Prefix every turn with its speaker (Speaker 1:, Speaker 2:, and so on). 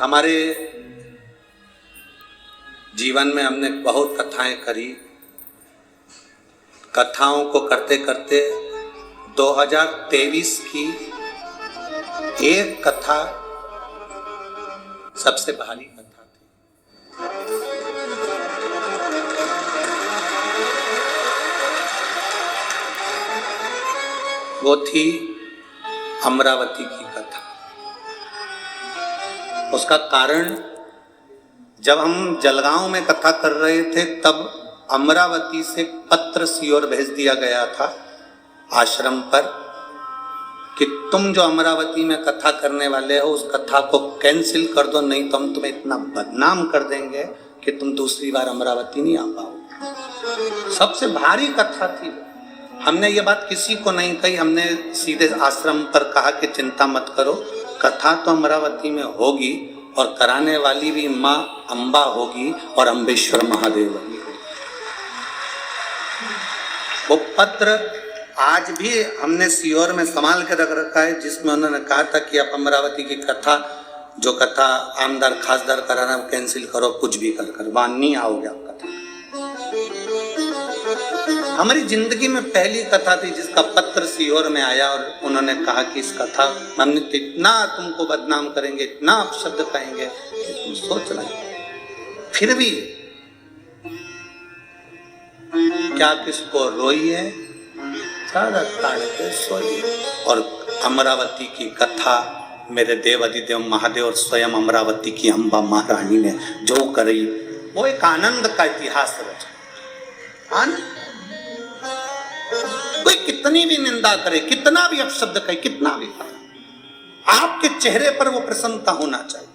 Speaker 1: हमारे जीवन में हमने बहुत कथाएं करी। कथाओं को करते करते 2023 की एक कथा सबसे भारी कथा थी। वो थी अमरावती की कथा। उसका कारण, जब हम जलगांव में कथा कर रहे थे तब अमरावती से पत्र सीओर भेज दिया गया था आश्रम पर कि तुम जो अमरावती में कथा करने वाले हो उस कथा को कैंसिल कर दो, नहीं तो हम तुम्हें इतना बदनाम कर देंगे कि तुम दूसरी बार अमरावती नहीं आ पाओगे। सबसे भारी कथा थी। हमने ये बात किसी को नहीं कही, हमने सीधे आश्रम पर कहा कि चिंता मत करो, कथा तो अमरावती में होगी और कराने वाली भी माँ अम्बा होगी और अम्बेश्वर महादेव होगी। वो पत्र आज भी हमने सीओर में संभाल के रख रखा है, जिसमें उन्होंने कहा था कि आप अमरावती की कथा, जो कथा आमदार खासदार कराना कैंसिल करो, कुछ भी कर वहां नहीं आओगे आप कथा। हमारी जिंदगी में पहली कथा थी जिसका पत्र सीओर में आया और उन्होंने कहा कि इस कथा हमने इतना तुमको बदनाम करेंगे, इतना अपशब्द कहेंगे कि तुम सोच रहे। फिर भी क्या किसको रोइए, सारा ताड़ के सोइए। और अमरावती की कथा मेरे देव अधिदेव महादेव और स्वयं अमरावती की अम्बा महारानी ने जो करी, वो एक आनंद का इतिहास रचा। कोई कितनी भी निंदा करे, कितना भी अपशब्द कहे, कितना भी, आपके चेहरे पर वो प्रसन्नता होना चाहिए।